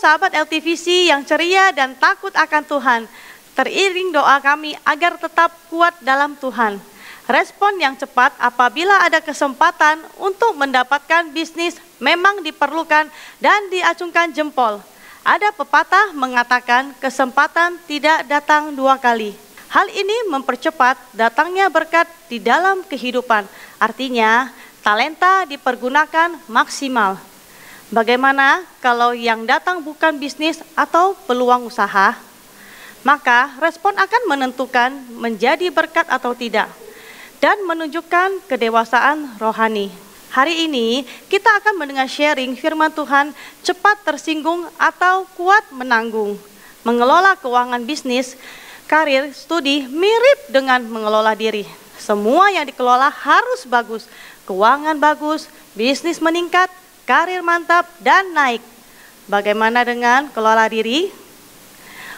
sahabat LTVC yang ceria dan takut akan Tuhan, teriring doa kami agar tetap kuat dalam Tuhan. Respon yang cepat apabila ada kesempatan untuk mendapatkan bisnis memang diperlukan dan diacungkan jempol. Ada pepatah mengatakan kesempatan tidak datang dua kali. Hal ini mempercepat datangnya berkat di dalam kehidupan. Artinya, talenta dipergunakan maksimal. Bagaimana kalau yang datang bukan bisnis atau peluang usaha? Maka respon akan menentukan menjadi berkat atau tidak dan menunjukkan kedewasaan rohani. Hari ini kita akan mendengar sharing firman Tuhan, cepat tersinggung atau kuat menanggung. Mengelola keuangan bisnis, karir, studi mirip dengan mengelola diri. Semua yang dikelola harus bagus, keuangan bagus, bisnis meningkat, karir mantap dan naik. Bagaimana dengan kelola diri?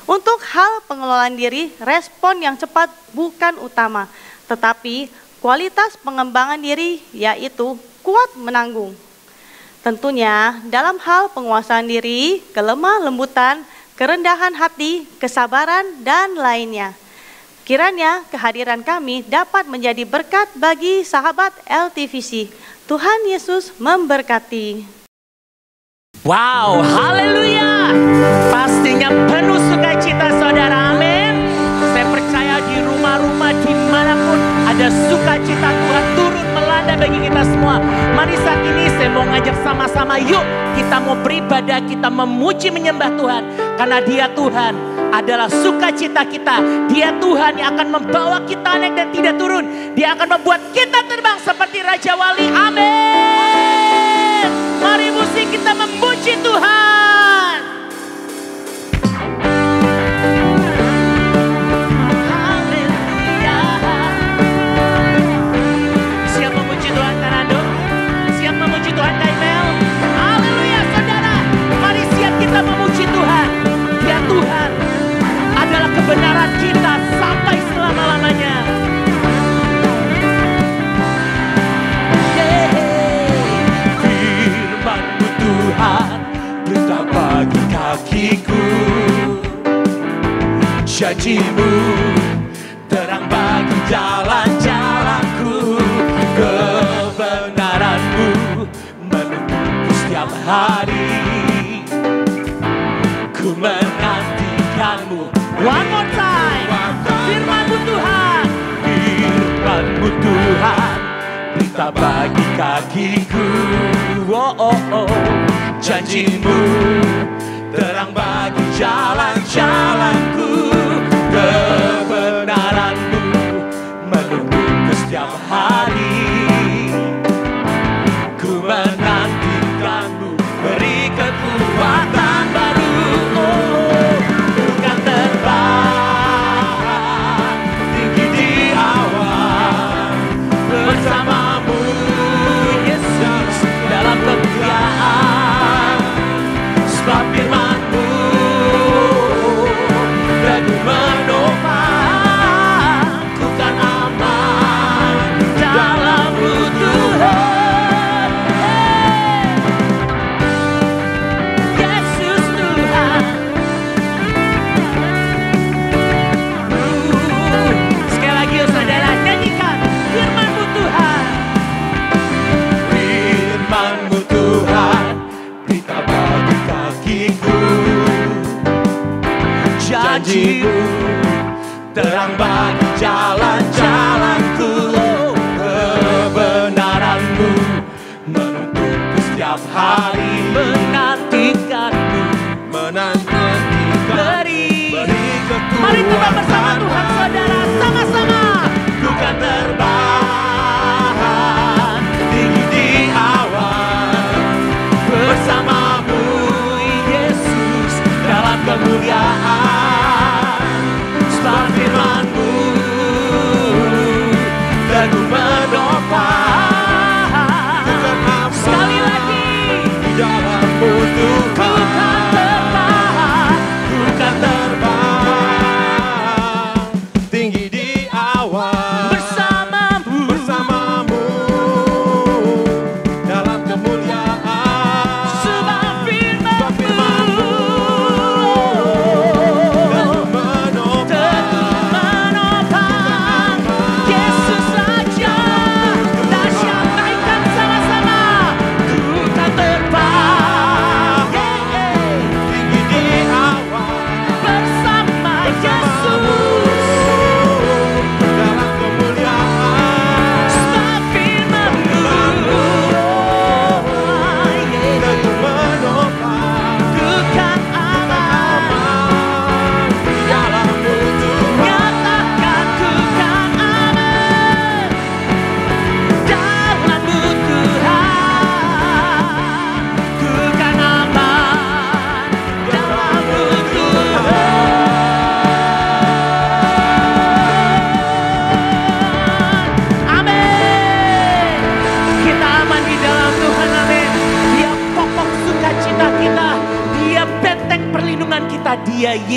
Untuk hal pengelolaan diri, respon yang cepat bukan utama, tetapi kualitas pengembangan diri yaitu kuat menanggung. Tentunya dalam hal penguasaan diri, kelemah lembutan, kerendahan hati, kesabaran, dan lainnya. Kiranya kehadiran kami dapat menjadi berkat bagi sahabat LTVC. Tuhan Yesus memberkati. Wow, haleluya. Pastinya penuh sukacita saudara, amin. Saya percaya di rumah-rumah dimanapun ada sukacita Tuhan turun melanda bagi kita semua. Mari saat ini saya mau ngajak sama-sama, yuk kita mau beribadah, kita memuji menyembah Tuhan. Karena Dia Tuhan adalah sukacita kita. Dia Tuhan yang akan membawa kita naik dan tidak turun. Dia akan membuat kita terbang seperti Raja Wali, amin. Mari musik kita memuji Tuhan. Haleluya. Siap memuji Tuhan Kanando? Siap memuji Tuhan Kaimel? Haleluya saudara. Mari siap kita memuji Tuhan. Dia Tuhan adalah kebenaran kita sampai selama-lamanya. Firman-Mu Tuhan, berita bagi kakiku. Janji-Mu terang bagi jalan-jalanku. Kebenaran-Mu menuntutku setiap hari. Ku menantikan-Mu. One more time. Firman-Mu Tuhan. Firman-Mu Tuhan, berita bagi kakiku. Oh, oh, oh. Janji-Mu terang bagi jalan-jalanku. Kebenaran-Mu menuntutku setiap hari. Ku menantikan-Mu, beri kekuatan baru. Oh, bukan terbang tinggi di awan, bersama-Mu Yesus dalam kemuliaan. Sebab firman-Mu teguh menopang, ku kan aman dalam-Mu Tuhan. Yesus Tuhan. Sekali lagi ya saudara, nyanyikan firman-Mu Tuhan. Firman-Mu Tuhan, berita bagi kakiku. Janji-Mu terang bagi jalan-jalanku. Kebenaran-Mu menuntutku setiap hari. Menantikan-Mu, beri kekuatan. Mari terbang bersama Tuhan saudara, sama-sama. Bukan terbang tinggi di awan, bersama-Mu Yesus dalam kemuliaan. Sebab firman-Mu teguh menopang. Sekali lagi, di dalam-Mu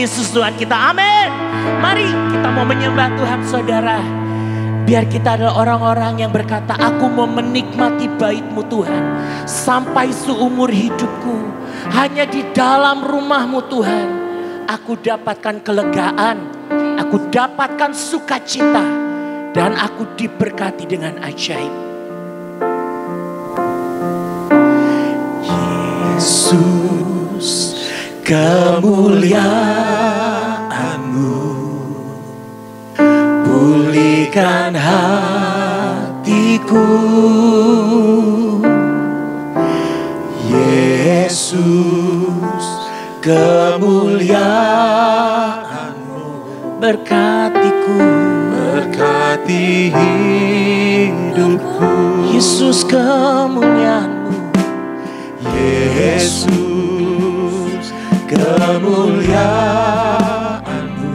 Yesus Tuhan kita. Amin. Mari kita mau menyembah Tuhan saudara. Biar kita adalah orang-orang yang berkata, aku mau menikmati bait-Mu Tuhan sampai seumur hidupku. Hanya di dalam rumah-Mu Tuhan aku dapatkan kelegaan, aku dapatkan sukacita, dan aku diberkati dengan ajaib. Yesus, kemuliaan-Mu pulihkan hatiku. Yesus, kemuliaan-Mu berkatiku, berkati hidupku. Yesus, kemuliaan-Mu. Yesus, kemuliaan-Mu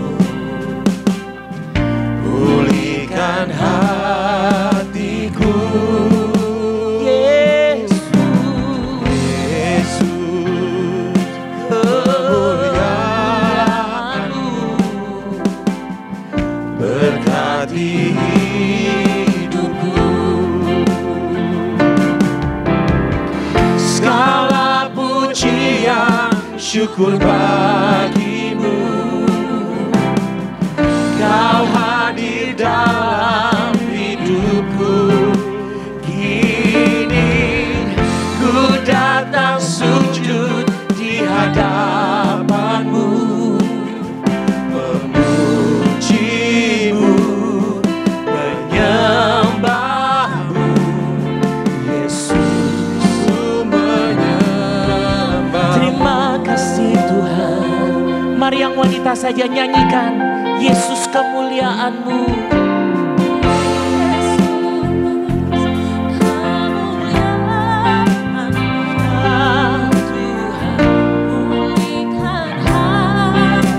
pulihkan hatiku. Yesus, kemuliaan-Mu berkati hidupku. Segala pujian syukur bagi-Mu, Kau hadir dalam hidupku. Kini ku datang sujud di hadapan-Mu, memuji-Mu, menyembah-Mu. Yesus, menyembah. Terima kasih Tuhan. Mari yang wanita saja nyanyikan Yesus, kemuliaan-Mu.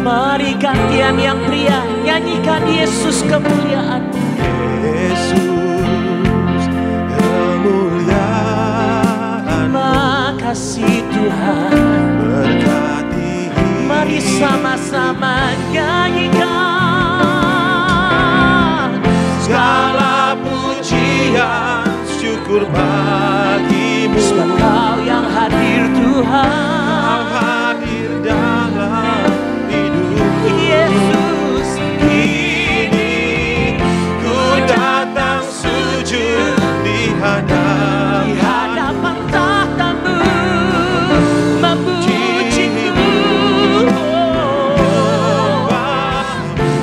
Mari gantian yang pria nyanyikan Yesus, kemuliaan-Mu. Yesus, kemuliaan-Mu. Makasih Tuhan. Berkati. Mari sama-sama nyanyikan. Segala pujian syukur bagi-Mu. Sebab Kau yang hadir Tuhan. Kau hadir dalam hidupku. Yesus, kini ku datang sujud di hadapan tahta-Mu, memuji-Mu.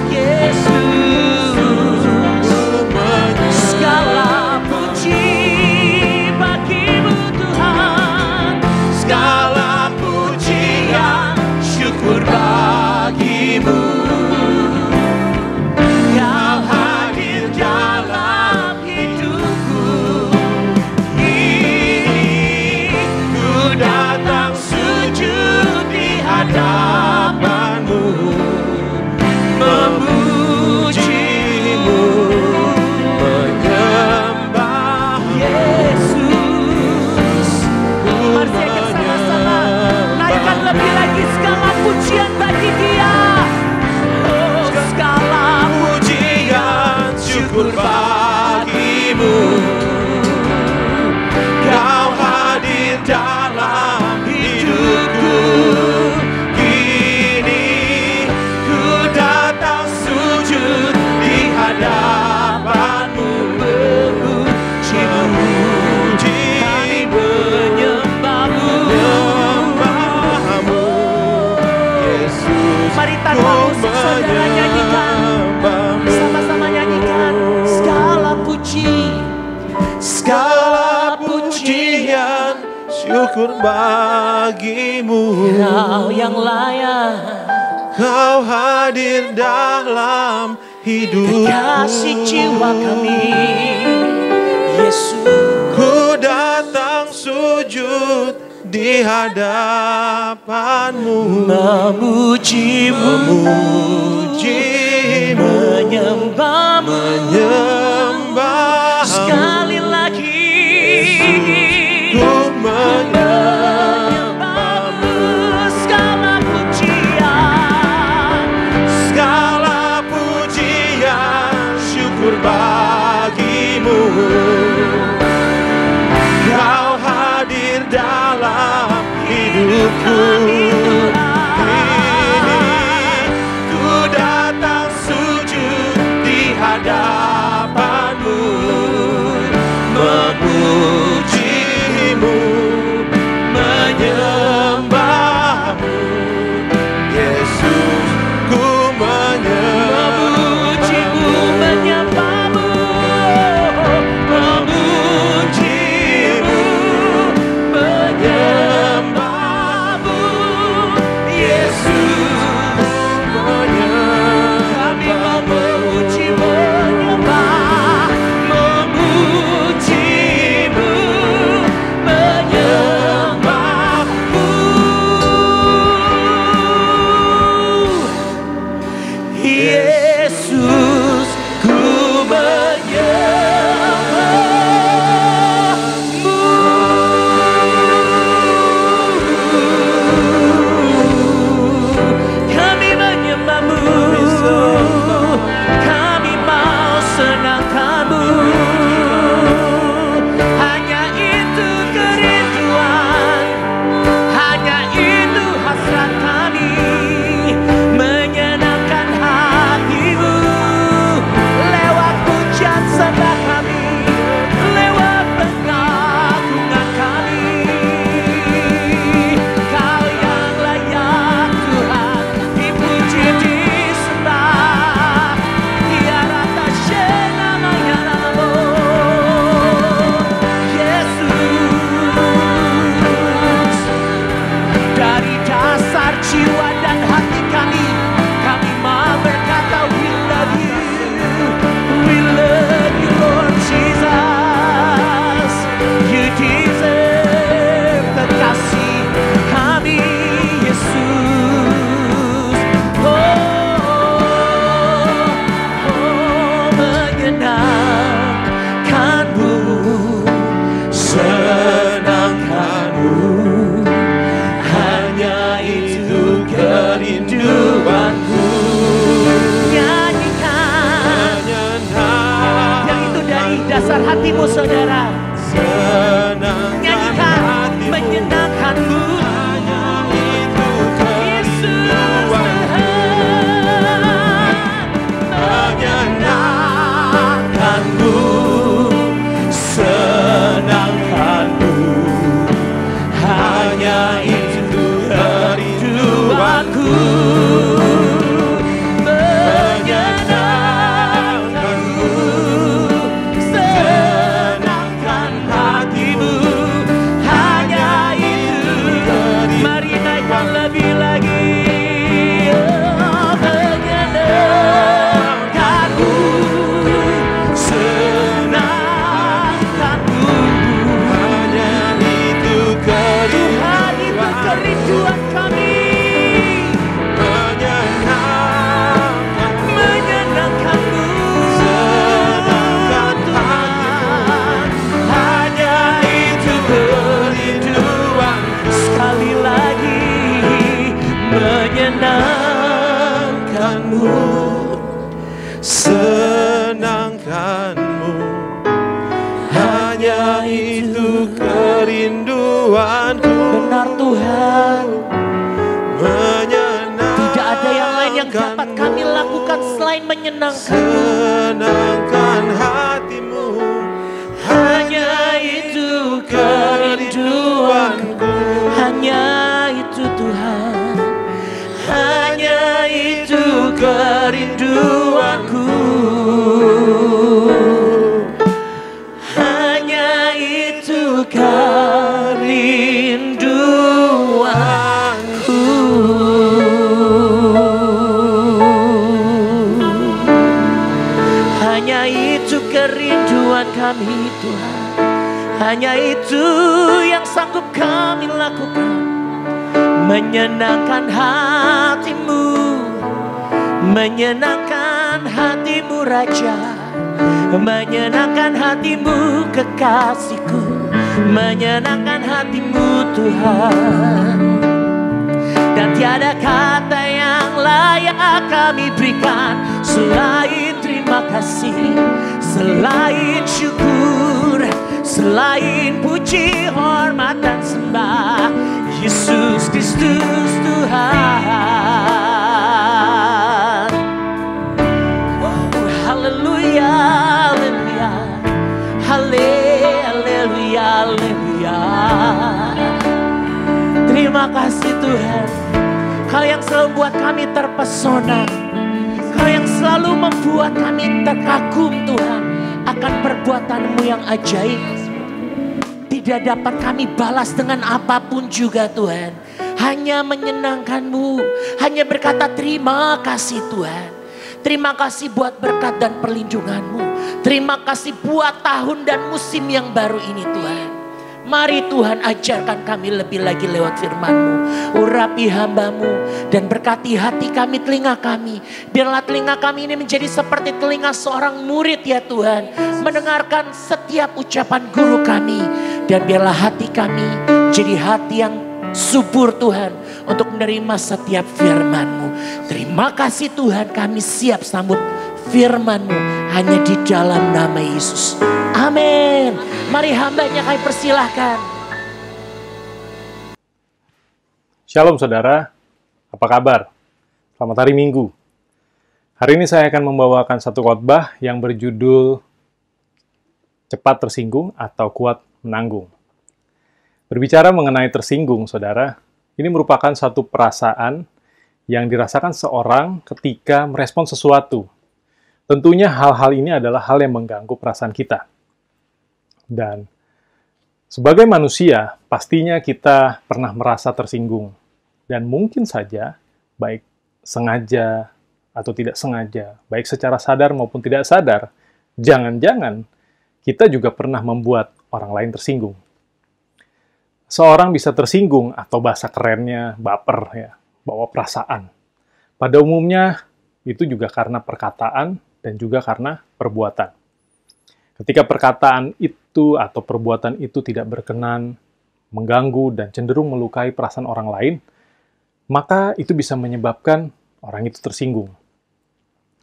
Yesus, segala puji bagi-Mu Tuhan, segala pujian syukur bagi-Mu. Kau hadir dalam hidupku. Kini ku datang sujud di hadapan-Mu, memuji-Mu, menyembah Yesus. Mari kita sama-sama naikkan lebih lagi segala pujian bagi Dia. Oh, segala pujian syukur bagi-Mu. Kau hadir dalam hidupku. Kini ku datang sujud di hadapan-Mu, memuji-Mu, menyembah-Mu, menyembah-Mu. Yesus, mari tanpa musik saudara nyanyikan, sama-sama nyanyikan. Segala pujian syukur bagi-Mu. Kau yang layak, Kau hadir dalam hidupku. Kasih jiwa kami, Yesus. Ku datang sujud di hadapan-Mu, memuji-Mu, menyembah-Mu, sekali lagi ku menyembah-Mu. Segala pujian Yesus, ku menyembahmu. Kami menyembahmu, kami mau senangkanmu. Hanya itu kerinduan, hanya itu hasrat kami, menyenangkan hatimu. Lewat pujian sembah kami, lewat pengagungan kami, Kau yang layak Tuhan dipuji disembah. Tiada namanya namamu, Yesus. Dari dasar jiwa dan hati kami mau berkata we love you, Lord Jesus. You deserve kekasih kami, Yesus. Menyenangkanmu, senangkanmu, hanya itu kerinduanku. Nyanyikan, yang itu dari dasar hatimu saudara. Nyanyikan, menyenangkanmu, Yesus Tuhan. Menyenangkanmu, senangkanmu, hanya itu kerinduanku. Menyenangkanmu, senangkan hatimu, hanya itu. Mari naikkan lebih lagi. Menyenangkanmu, senangkanmu, hanya itu Tuhan, itu kerinduan kami. Menyenangkanmu, senangkan Tuhan, hanya itu kerinduan. Sekali lagi, menyenangkanmu, senangkanmu, hanya itu kerinduanku. benar Tuhan. Menyenangkan, Tidak ada yang lain yang dapat kami lakukan selain menyenangkan. senangkan hatimu, Hanya itu kerinduanku, hanya itu Tuhan, hanya itu kerinduanku, hanya itu kerinduanku. Hanya itu kerinduan kami Tuhan, hanya itu yang sanggup kami lakukan. Menyenangkan hatimu, menyenangkan hatimu Raja, menyenangkan hatimu kekasihku, menyenangkan hatimu Tuhan. Dan tiada kata yang layak kami berikan selain terima kasih, selain syukur, selain puji, hormat dan sembah. Yesus Kristus Tuhan. Haleluya, haleluya, haleluya, haleluya. Terima kasih Tuhan, Kau yang selalu buat kami terpesona, Kau yang selalu membuat kami terkagum Tuhan akan perbuatan-Mu yang ajaib. Tidak dapat kami balas dengan apapun juga Tuhan, hanya menyenangkan-Mu, hanya berkata terima kasih Tuhan. Terima kasih buat berkat dan perlindungan-Mu. Terima kasih buat tahun dan musim yang baru ini Tuhan. Mari Tuhan ajarkan kami lebih lagi lewat firman-Mu. Urapi hamba-Mu dan berkati hati kami, telinga kami. Biarlah telinga kami ini menjadi seperti telinga seorang murid ya Tuhan. Mendengarkan setiap ucapan guru kami. Dan biarlah hati kami jadi hati yang subur Tuhan untuk menerima setiap firman-Mu. Terima kasih Tuhan, kami siap sambut firman-Mu hanya di dalam nama Yesus. Amin. Mari hambanya kami persilahkan. Shalom saudara, apa kabar? Selamat hari Minggu. Hari ini saya akan membawakan satu khotbah yang berjudul Cepat Tersinggung atau Kuat Menanggung. Berbicara mengenai tersinggung, saudara, ini merupakan satu perasaan yang dirasakan seorang ketika merespon sesuatu. Tentunya hal-hal ini adalah hal yang mengganggu perasaan kita. Dan sebagai manusia, pastinya kita pernah merasa tersinggung. Dan mungkin saja, baik sengaja atau tidak sengaja, baik secara sadar maupun tidak sadar, jangan-jangan kita juga pernah membuat orang lain tersinggung. Seorang bisa tersinggung atau bahasa kerennya baper ya, bawa perasaan. Pada umumnya itu juga karena perkataan dan juga karena perbuatan. Ketika perkataan itu atau perbuatan itu tidak berkenan, mengganggu dan cenderung melukai perasaan orang lain, maka itu bisa menyebabkan orang itu tersinggung.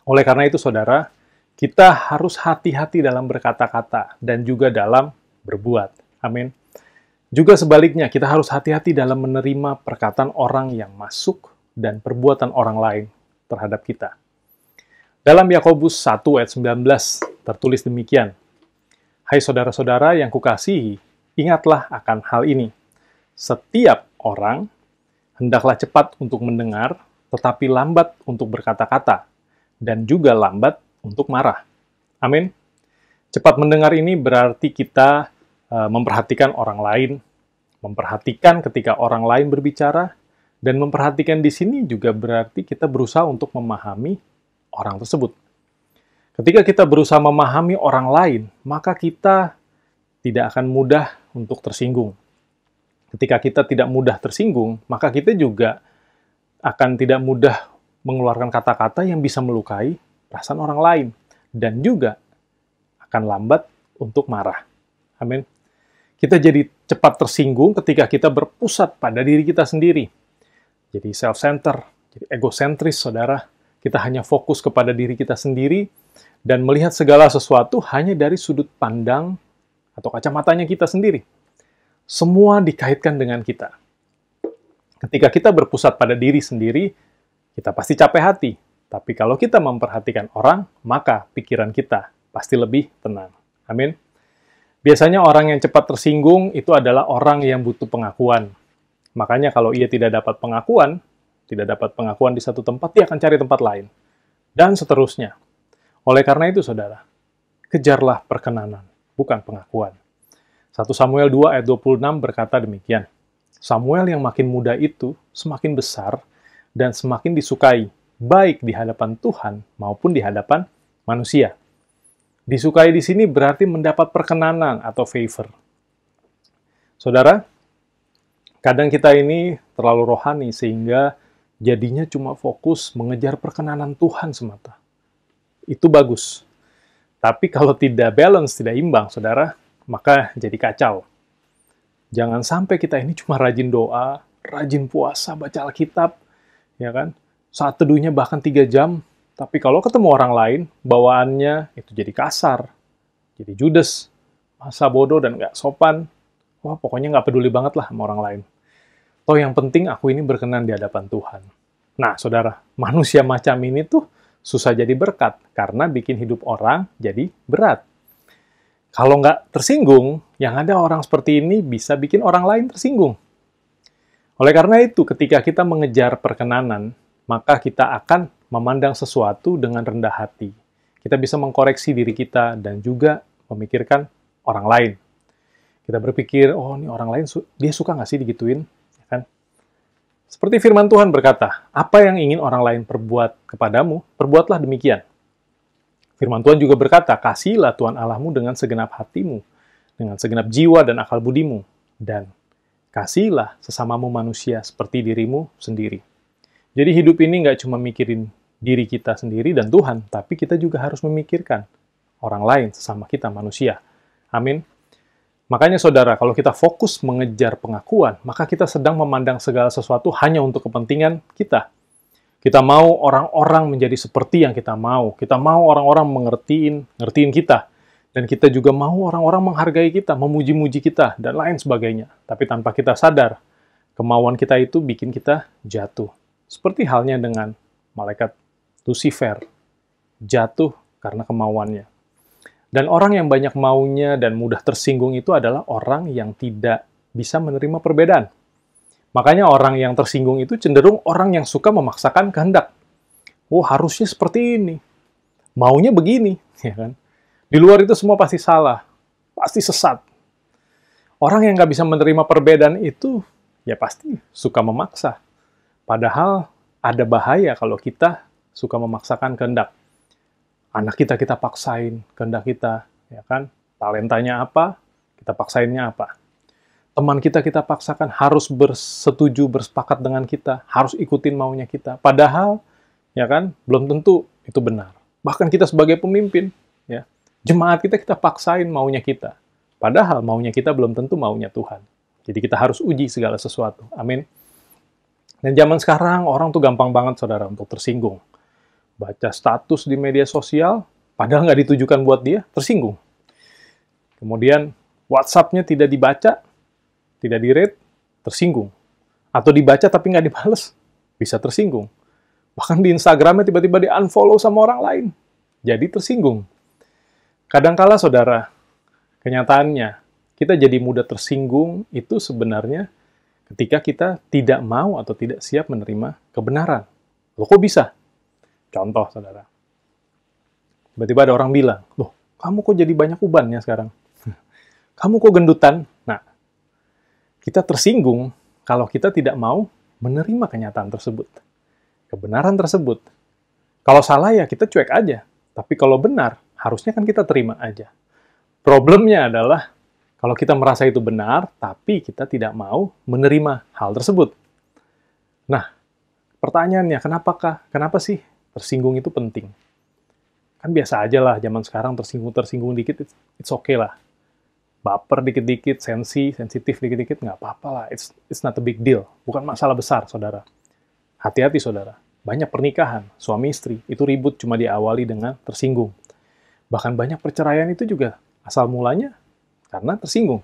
Oleh karena itu saudara, kita harus hati-hati dalam berkata-kata dan juga dalam berbuat. Amin. Juga sebaliknya, kita harus hati-hati dalam menerima perkataan orang yang masuk dan perbuatan orang lain terhadap kita. Dalam Yakobus 1 ayat 19 tertulis demikian, "Hai saudara-saudara yang kukasihi, ingatlah akan hal ini. Setiap orang hendaklah cepat untuk mendengar, tetapi lambat untuk berkata-kata, dan juga lambat untuk marah." Amin. Cepat mendengar ini berarti kita memperhatikan orang lain, memperhatikan ketika orang lain berbicara, dan memperhatikan di sini juga berarti kita berusaha untuk memahami orang tersebut. Ketika kita berusaha memahami orang lain, maka kita tidak akan mudah untuk tersinggung. Ketika kita tidak mudah tersinggung, maka kita juga akan tidak mudah mengeluarkan kata-kata yang bisa melukai perasaan orang lain, dan juga akan lambat untuk marah. Amin. Kita jadi cepat tersinggung ketika kita berpusat pada diri kita sendiri. Jadi self-center, jadi egosentris, saudara. Kita hanya fokus kepada diri kita sendiri dan melihat segala sesuatu hanya dari sudut pandang atau kacamatanya kita sendiri. Semua dikaitkan dengan kita. Ketika kita berpusat pada diri sendiri, kita pasti capek hati. Tapi kalau kita memperhatikan orang, maka pikiran kita pasti lebih tenang. Amin. Biasanya orang yang cepat tersinggung itu adalah orang yang butuh pengakuan. Makanya kalau ia tidak dapat pengakuan di satu tempat, dia akan cari tempat lain. Dan seterusnya. Oleh karena itu, saudara, kejarlah perkenanan, bukan pengakuan. 1 Samuel 2 ayat 26 berkata demikian, "Samuel yang makin muda itu semakin besar dan semakin disukai, baik di hadapan Tuhan maupun di hadapan manusia." Disukai di sini berarti mendapat perkenanan atau favor. Saudara, kadang kita ini terlalu rohani sehingga jadinya cuma fokus mengejar perkenanan Tuhan semata. Itu bagus. Tapi kalau tidak balance, tidak imbang, saudara, maka jadi kacau. Jangan sampai kita ini cuma rajin doa, rajin puasa, baca Alkitab, ya kan? Saat teduhnya bahkan 3 jam, tapi kalau ketemu orang lain, bawaannya itu jadi kasar, jadi judes, masa bodoh dan nggak sopan. Wah, pokoknya nggak peduli banget lah sama orang lain. Toh yang penting aku ini berkenan di hadapan Tuhan. Nah, saudara, manusia macam ini tuh susah jadi berkat, karena bikin hidup orang jadi berat. Kalau nggak tersinggung, yang ada orang seperti ini bisa bikin orang lain tersinggung. Oleh karena itu, ketika kita mengejar perkenanan, maka kita akan memandang sesuatu dengan rendah hati. Kita bisa mengkoreksi diri kita dan juga memikirkan orang lain. Kita berpikir, oh ini orang lain, dia suka nggak sih digituin? Ya kan? Seperti firman Tuhan berkata, apa yang ingin orang lain perbuat kepadamu, perbuatlah demikian. Firman Tuhan juga berkata, kasihilah Tuhan Allahmu dengan segenap hatimu, dengan segenap jiwa dan akal budimu. Dan kasihilah sesamamu manusia seperti dirimu sendiri. Jadi hidup ini nggak cuma mikirin diri kita sendiri dan Tuhan, tapi kita juga harus memikirkan orang lain sesama kita manusia. Amin. Makanya saudara, kalau kita fokus mengejar pengakuan, maka kita sedang memandang segala sesuatu hanya untuk kepentingan kita. Kita mau orang-orang menjadi seperti yang kita mau. Kita mau orang-orang ngertiin kita. Dan kita juga mau orang-orang menghargai kita, memuji-muji kita, dan lain sebagainya. Tapi tanpa kita sadar, kemauan kita itu bikin kita jatuh. Seperti halnya dengan malaikat Lucifer, jatuh karena kemauannya. Dan orang yang banyak maunya dan mudah tersinggung itu adalah orang yang tidak bisa menerima perbedaan. Makanya orang yang tersinggung itu cenderung orang yang suka memaksakan kehendak. Oh, harusnya seperti ini. Maunya begini, ya kan? Di luar itu semua pasti salah, pasti sesat. Orang yang nggak bisa menerima perbedaan itu, ya pasti suka memaksa. Padahal ada bahaya kalau kita suka memaksakan kehendak. Anak kita paksain kehendak kita, ya kan? Talentanya apa, kita paksainnya apa. Teman kita paksakan harus bersetuju, bersepakat dengan kita, harus ikutin maunya kita. Padahal, ya kan, belum tentu itu benar. Bahkan kita sebagai pemimpin, ya, jemaat kita paksain maunya kita. Padahal maunya kita belum tentu maunya Tuhan. Jadi kita harus uji segala sesuatu. Amin. Dan zaman sekarang orang tuh gampang banget, saudara, untuk tersinggung. Baca status di media sosial, padahal nggak ditujukan buat dia, tersinggung. Kemudian WhatsApp-nya tidak dibaca, tidak di-read, tersinggung. Atau dibaca tapi nggak dibales, bisa tersinggung. Bahkan di Instagram-nya tiba-tiba di-unfollow sama orang lain, jadi tersinggung. Kadangkala, saudara, kenyataannya, kita jadi mudah tersinggung itu sebenarnya ketika kita tidak mau atau tidak siap menerima kebenaran. Loh, kok bisa? Contoh, saudara. Tiba-tiba ada orang bilang, loh, kamu kok jadi banyak ubannya sekarang? Kamu kok gendutan? Nah, kita tersinggung kalau kita tidak mau menerima kenyataan tersebut. Kebenaran tersebut. Kalau salah ya kita cuek aja. Tapi kalau benar, harusnya kan kita terima aja. Problemnya adalah kalau kita merasa itu benar, tapi kita tidak mau menerima hal tersebut. Nah, pertanyaannya, kenapa sih tersinggung itu penting? Kan biasa aja lah, zaman sekarang tersinggung dikit, it's okay lah. Baper dikit-dikit, sensitif dikit-dikit, nggak apa-apa lah. It's not a big deal. Bukan masalah besar, saudara. Hati-hati, saudara. Banyak pernikahan, suami istri, itu ribut cuma diawali dengan tersinggung. Bahkan banyak perceraian itu juga asal mulanya karena tersinggung.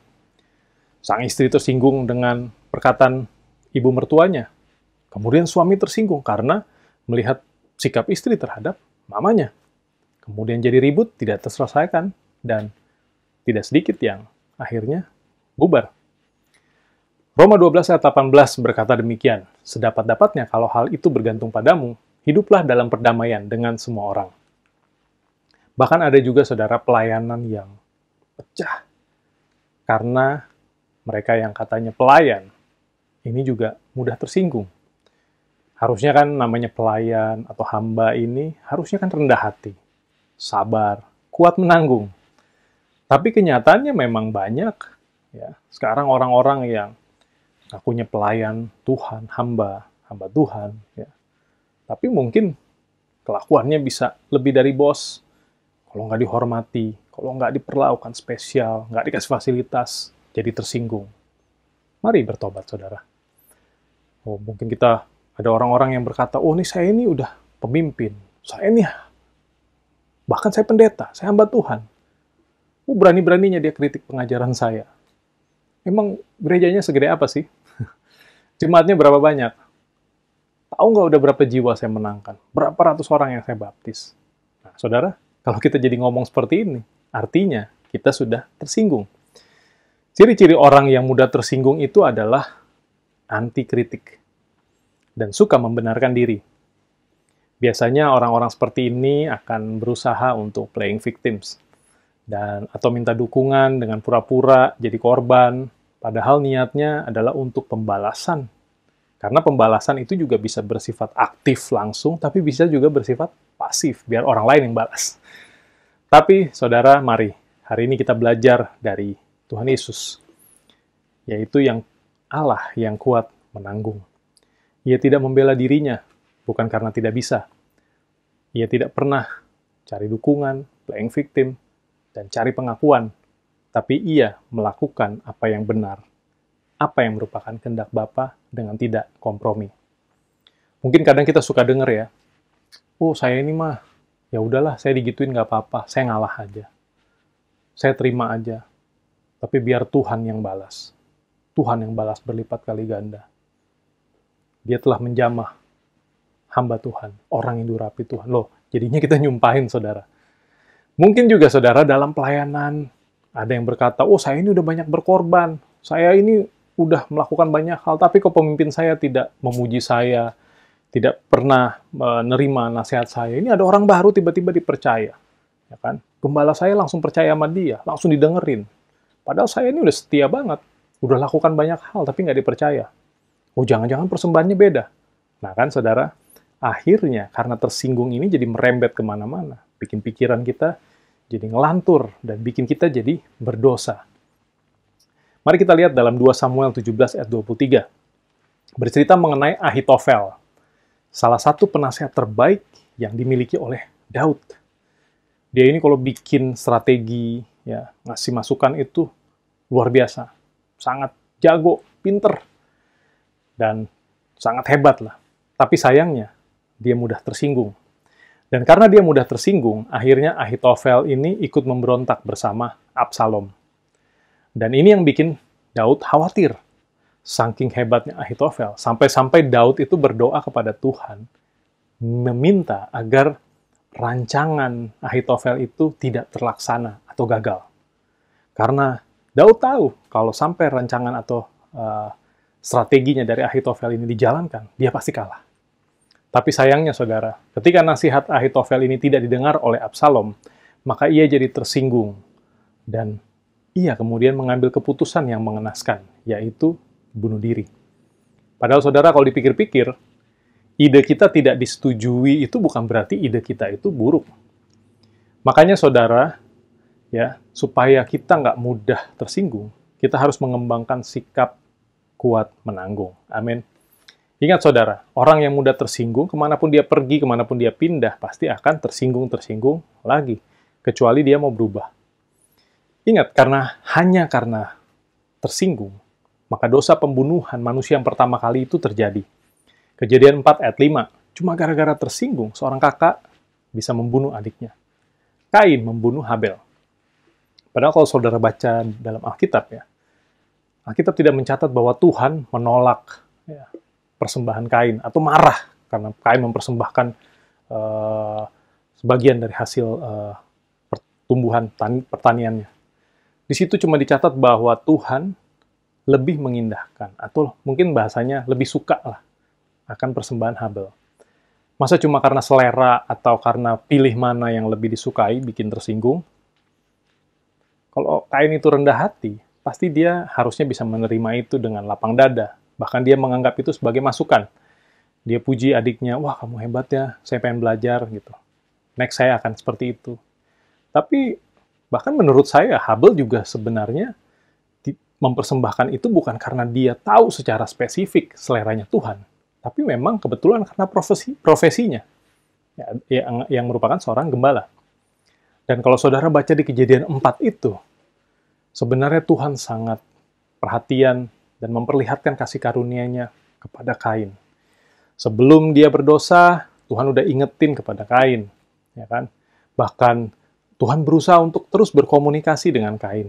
Sang istri tersinggung dengan perkataan ibu mertuanya. Kemudian suami tersinggung karena melihat sikap istri terhadap mamanya. Kemudian jadi ribut, tidak terselesaikan, dan tidak sedikit yang akhirnya bubar. Roma 12 ayat 18 berkata demikian, sedapat-dapatnya kalau hal itu bergantung padamu, hiduplah dalam perdamaian dengan semua orang. Bahkan ada juga, saudara, pelayanan yang pecah. Karena mereka yang katanya pelayan, ini juga mudah tersinggung. Harusnya kan namanya pelayan atau hamba ini, harusnya kan rendah hati, sabar, kuat menanggung. Tapi kenyataannya memang banyak. Ya, sekarang orang-orang yang ngakunya pelayan Tuhan, hamba Tuhan. Ya. Tapi mungkin kelakuannya bisa lebih dari bos. Kalau nggak dihormati, kalau nggak diperlakukan spesial, nggak dikasih fasilitas, jadi tersinggung. Mari bertobat, saudara. Oh, mungkin kita ada orang-orang yang berkata, oh ini saya ini udah pemimpin, saya ini bahkan saya pendeta, saya hamba Tuhan. Berani-beraninya dia kritik pengajaran saya. Emang gerejanya segede apa sih? Jemaatnya berapa banyak? Tahu nggak udah berapa jiwa saya menangkan? Berapa ratus orang yang saya baptis? Nah, saudara, kalau kita jadi ngomong seperti ini, artinya kita sudah tersinggung. Ciri-ciri orang yang mudah tersinggung itu adalah anti kritik dan suka membenarkan diri. Biasanya orang-orang seperti ini akan berusaha untuk playing victims. Atau minta dukungan dengan pura-pura jadi korban, padahal niatnya adalah untuk pembalasan. Karena pembalasan itu juga bisa bersifat aktif langsung, tapi bisa juga bersifat pasif, biar orang lain yang balas. Tapi, saudara, mari, hari ini kita belajar dari Tuhan Yesus, yaitu yang Allah yang kuat menanggung. Ia tidak membela dirinya, bukan karena tidak bisa. Ia tidak pernah cari dukungan, playing victim, dan cari pengakuan, tapi ia melakukan apa yang benar, apa yang merupakan kehendak Bapa dengan tidak kompromi. Mungkin kadang kita suka dengar ya, oh saya ini mah, ya udahlah saya digituin nggak apa-apa, saya ngalah aja. Saya terima aja, tapi biar Tuhan yang balas. Tuhan yang balas berlipat kali ganda. Dia telah menjamah hamba Tuhan, orang yang diurapi Tuhan. Loh, jadinya kita nyumpahin, saudara. Mungkin juga, saudara, dalam pelayanan, ada yang berkata, oh saya ini udah banyak berkorban, saya ini udah melakukan banyak hal, tapi kok pemimpin saya tidak memuji saya, tidak pernah menerima nasihat saya. Ini ada orang baru tiba-tiba dipercaya. Ya kan? Gembala saya langsung percaya sama dia, langsung didengerin. Padahal saya ini udah setia banget, udah lakukan banyak hal, tapi nggak dipercaya. Oh, jangan-jangan persembahannya beda. Nah kan, saudara, akhirnya karena tersinggung ini jadi merembet kemana-mana. Bikin pikiran kita jadi ngelantur, dan bikin kita jadi berdosa. Mari kita lihat dalam 2 Samuel 17 ayat 23. Bercerita mengenai Ahitofel, salah satu penasehat terbaik yang dimiliki oleh Daud. Dia ini kalau bikin strategi, ya, ngasih masukan itu luar biasa. Sangat jago, pinter, dan sangat hebat lah. Tapi sayangnya, dia mudah tersinggung. Dan karena dia mudah tersinggung, akhirnya Ahitofel ini ikut memberontak bersama Absalom. Dan ini yang bikin Daud khawatir. Saking hebatnya Ahitofel, sampai-sampai Daud itu berdoa kepada Tuhan, meminta agar rancangan Ahitofel itu tidak terlaksana atau gagal. Karena Daud tahu kalau sampai rancangan atau strateginya dari Ahitofel ini dijalankan, dia pasti kalah. Tapi sayangnya, saudara, ketika nasihat Ahitofel ini tidak didengar oleh Absalom, maka ia jadi tersinggung. Dan ia kemudian mengambil keputusan yang mengenaskan, yaitu bunuh diri. Padahal, saudara, kalau dipikir-pikir, ide kita tidak disetujui itu bukan berarti ide kita itu buruk. Makanya, saudara, ya, supaya kita nggak mudah tersinggung, kita harus mengembangkan sikap kuat menanggung. Amin. Ingat, saudara, orang yang mudah tersinggung, kemanapun dia pergi, kemanapun dia pindah, pasti akan tersinggung lagi, kecuali dia mau berubah. Ingat, hanya karena tersinggung, maka dosa pembunuhan manusia yang pertama kali itu terjadi. Kejadian 4 ayat 5, cuma gara-gara tersinggung, seorang kakak bisa membunuh adiknya. Kain membunuh Habel. Padahal kalau saudara baca dalam Alkitab, ya, Alkitab tidak mencatat bahwa Tuhan menolak, ya, persembahan Kain, atau marah karena Kain mempersembahkan sebagian dari hasil pertumbuhan pertaniannya. Di situ cuma dicatat bahwa Tuhan lebih mengindahkan, atau mungkin bahasanya lebih suka lah, akan persembahan Habel. Masa cuma karena selera atau karena pilih mana yang lebih disukai bikin tersinggung? Kalau Kain itu rendah hati, pasti dia harusnya bisa menerima itu dengan lapang dada. Bahkan dia menganggap itu sebagai masukan. Dia puji adiknya, wah kamu hebat ya, saya pengen belajar gitu. Next saya akan seperti itu. Tapi bahkan menurut saya, Habel juga sebenarnya mempersembahkan itu bukan karena dia tahu secara spesifik seleranya Tuhan. Tapi memang kebetulan karena profesinya. Ya, yang merupakan seorang gembala. Dan kalau saudara baca di Kejadian 4 itu, sebenarnya Tuhan sangat perhatian dan memperlihatkan kasih karunia-Nya kepada Kain. Sebelum dia berdosa, Tuhan udah ingetin kepada Kain, ya kan? Bahkan Tuhan berusaha untuk terus berkomunikasi dengan Kain.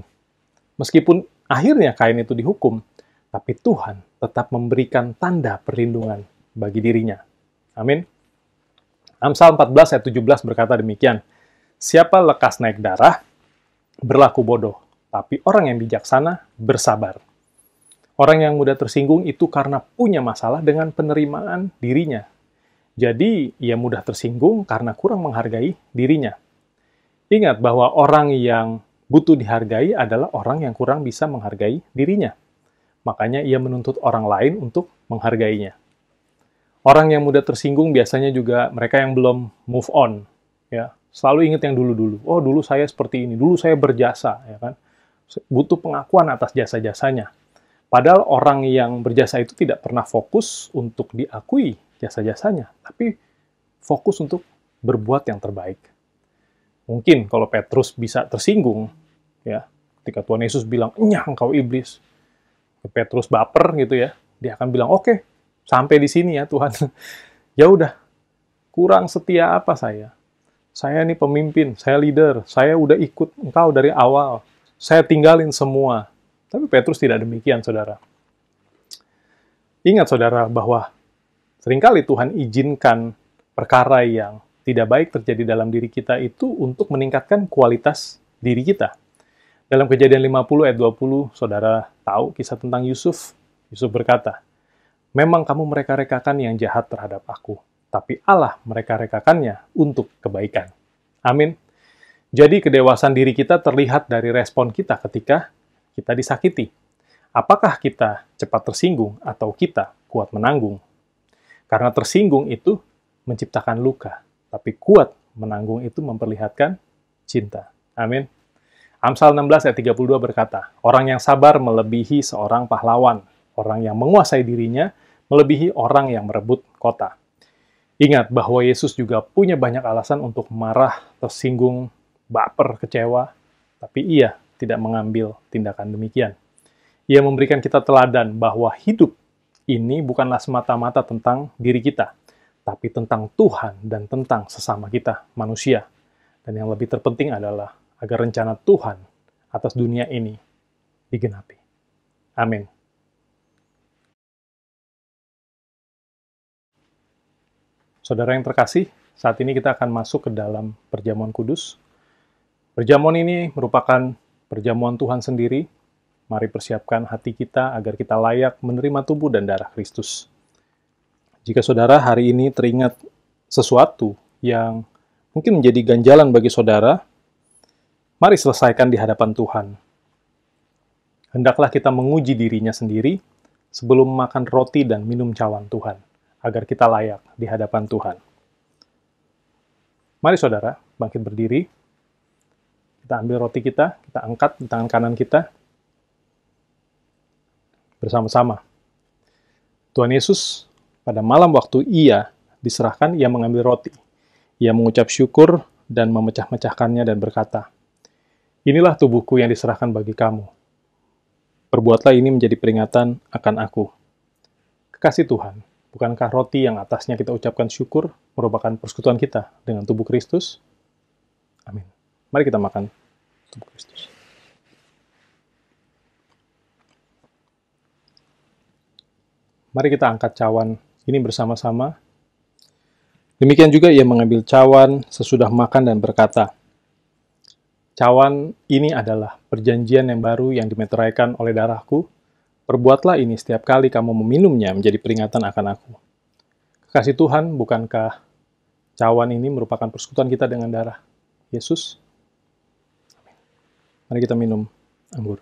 Meskipun akhirnya Kain itu dihukum, tapi Tuhan tetap memberikan tanda perlindungan bagi dirinya. Amin. Amsal 14 ayat 17 berkata demikian, siapa lekas naik darah, berlaku bodoh, tapi orang yang bijaksana bersabar. Orang yang mudah tersinggung itu karena punya masalah dengan penerimaan dirinya. Jadi, ia mudah tersinggung karena kurang menghargai dirinya. Ingat bahwa orang yang butuh dihargai adalah orang yang kurang bisa menghargai dirinya. Makanya ia menuntut orang lain untuk menghargainya. Orang yang mudah tersinggung biasanya juga mereka yang belum move on. Ya, selalu ingat yang dulu-dulu. Oh, dulu saya seperti ini, dulu saya berjasa, ya kan? Butuh pengakuan atas jasa-jasanya. Padahal orang yang berjasa itu tidak pernah fokus untuk diakui jasa-jasanya, tapi fokus untuk berbuat yang terbaik. Mungkin kalau Petrus bisa tersinggung, ya, ketika Tuhan Yesus bilang, "Nyah engkau iblis," Petrus baper gitu ya, dia akan bilang, "Oke, sampai di sini ya Tuhan." Ya udah, kurang setia apa saya? Saya ini pemimpin, saya leader, saya udah ikut engkau dari awal, saya tinggalin semua. Tapi Petrus tidak demikian, saudara. Ingat, saudara, bahwa seringkali Tuhan izinkan perkara yang tidak baik terjadi dalam diri kita itu untuk meningkatkan kualitas diri kita. Dalam Kejadian 50 ayat 20, saudara tahu kisah tentang Yusuf. Yusuf berkata, "Memang kamu mereka-rekakan yang jahat terhadap aku, tapi Allah mereka-rekakannya untuk kebaikan." Amin. Jadi kedewasaan diri kita terlihat dari respon kita ketika kita disakiti. Apakah kita cepat tersinggung atau kita kuat menanggung? Karena tersinggung itu menciptakan luka, tapi kuat menanggung itu memperlihatkan cinta. Amin. Amsal 16 ayat 32 berkata, "Orang yang sabar melebihi seorang pahlawan, orang yang menguasai dirinya melebihi orang yang merebut kota." Ingat bahwa Yesus juga punya banyak alasan untuk marah, tersinggung, baper, kecewa, tapi Ia tidak mengambil tindakan demikian. Ia memberikan kita teladan bahwa hidup ini bukanlah semata-mata tentang diri kita, tapi tentang Tuhan dan tentang sesama kita, manusia. Dan yang lebih terpenting adalah agar rencana Tuhan atas dunia ini digenapi. Amin. Saudara yang terkasih, saat ini kita akan masuk ke dalam perjamuan kudus. Perjamuan ini merupakan perjamuan Tuhan sendiri. Mari persiapkan hati kita agar kita layak menerima tubuh dan darah Kristus. Jika saudara hari ini teringat sesuatu yang mungkin menjadi ganjalan bagi saudara, mari selesaikan di hadapan Tuhan. Hendaklah kita menguji dirinya sendiri sebelum makan roti dan minum cawan Tuhan, agar kita layak di hadapan Tuhan. Mari saudara, bangkit berdiri. Kita ambil roti kita angkat di tangan kanan kita. Bersama-sama. Tuhan Yesus, pada malam waktu Ia diserahkan, Ia mengambil roti. Ia mengucap syukur dan memecah-mecahkannya dan berkata, "Inilah tubuhku yang diserahkan bagi kamu. Perbuatlah ini menjadi peringatan akan aku." Kekasih Tuhan, bukankah roti yang atasnya kita ucapkan syukur merupakan persekutuan kita dengan tubuh Kristus? Amin. Mari kita makan tubuh Kristus. Mari kita angkat cawan ini bersama-sama. Demikian juga ia mengambil cawan sesudah makan dan berkata, "Cawan ini adalah perjanjian yang baru yang dimeteraikan oleh darahku. Perbuatlah ini setiap kali kamu meminumnya menjadi peringatan akan aku." Kekasih Tuhan, bukankah cawan ini merupakan persekutuan kita dengan darah Yesus? Amin. Mari kita minum anggur.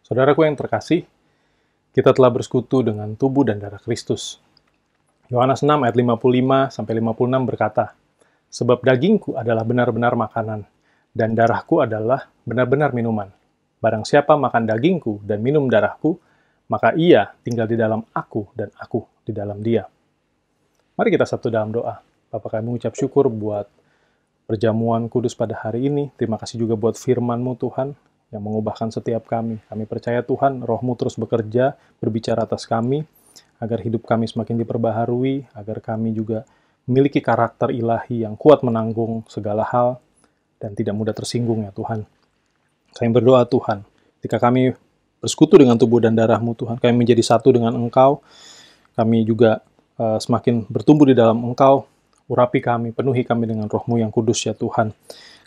Saudaraku yang terkasih, kita telah bersekutu dengan tubuh dan darah Kristus. Yohanes 6 ayat 55-56 berkata, "Sebab dagingku adalah benar-benar makanan, dan darahku adalah benar-benar minuman. Barang siapa makan dagingku dan minum darahku, maka ia tinggal di dalam aku dan aku di dalam dia." Mari kita satu dalam doa. Bapa, kami mengucap syukur buat perjamuan kudus pada hari ini. Terima kasih juga buat firman-Mu Tuhan, yang mengubahkan setiap kami. Kami percaya Tuhan, Roh-Mu terus bekerja, berbicara atas kami, agar hidup kami semakin diperbaharui, agar kami juga memiliki karakter ilahi yang kuat menanggung segala hal, dan tidak mudah tersinggung ya Tuhan. Kami berdoa Tuhan, ketika kami bersekutu dengan tubuh dan darah-Mu Tuhan, kami menjadi satu dengan Engkau, kami juga semakin bertumbuh di dalam Engkau, urapi kami, penuhi kami dengan Roh-Mu yang kudus ya Tuhan.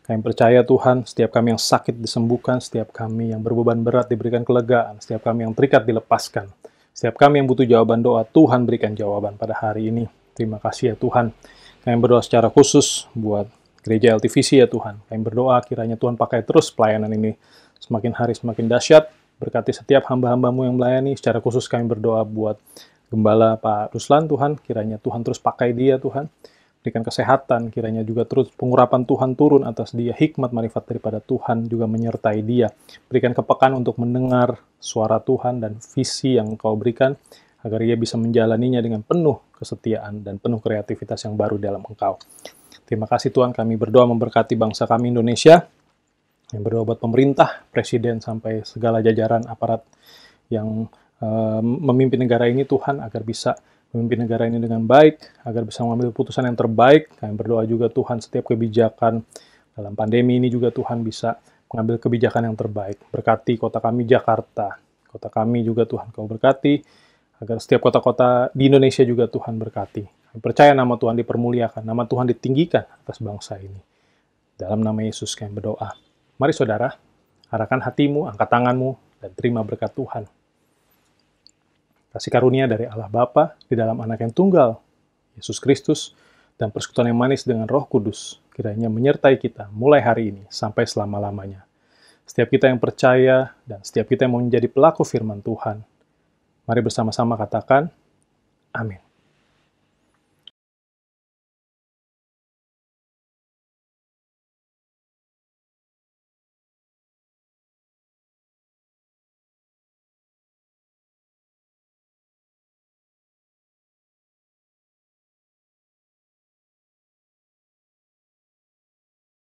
Kami percaya Tuhan, setiap kami yang sakit disembuhkan, setiap kami yang berbeban berat diberikan kelegaan, setiap kami yang terikat dilepaskan, setiap kami yang butuh jawaban doa, Tuhan berikan jawaban pada hari ini. Terima kasih ya Tuhan. Kami berdoa secara khusus buat Gereja LTVC ya Tuhan. Kami berdoa kiranya Tuhan pakai terus pelayanan ini semakin hari semakin dahsyat, berkati setiap hamba-hamba-Mu yang melayani. Secara khusus kami berdoa buat Gembala Pak Ruslan Tuhan, kiranya Tuhan terus pakai dia Tuhan. berikan kesehatan, kiranya juga terus pengurapan Tuhan turun atas dia, hikmat marifat daripada Tuhan juga menyertai dia. Berikan kepekaan untuk mendengar suara Tuhan dan visi yang Engkau berikan, agar ia bisa menjalaninya dengan penuh kesetiaan dan penuh kreativitas yang baru dalam Engkau. Terima kasih Tuhan, kami berdoa memberkati bangsa kami Indonesia, yang berdoa buat pemerintah, presiden, sampai segala jajaran aparat yang memimpin negara ini Tuhan, agar bisa memimpin negara ini dengan baik, agar bisa mengambil putusan yang terbaik. Kami berdoa juga Tuhan, setiap kebijakan dalam pandemi ini juga Tuhan bisa mengambil kebijakan yang terbaik. Berkati kota kami Jakarta, kota kami juga Tuhan Kau berkati, agar setiap kota-kota di Indonesia juga Tuhan berkati. Kami percaya nama Tuhan dipermuliakan, nama Tuhan ditinggikan atas bangsa ini. Dalam nama Yesus kami berdoa. Mari saudara, arahkan hatimu, angkat tanganmu, dan terima berkat Tuhan. Kasih karunia dari Allah Bapa di dalam Anak yang tunggal, Yesus Kristus, dan persekutuan yang manis dengan Roh Kudus, kiranya menyertai kita mulai hari ini sampai selama-lamanya. Setiap kita yang percaya dan setiap kita yang mau menjadi pelaku firman Tuhan, mari bersama-sama katakan, amin.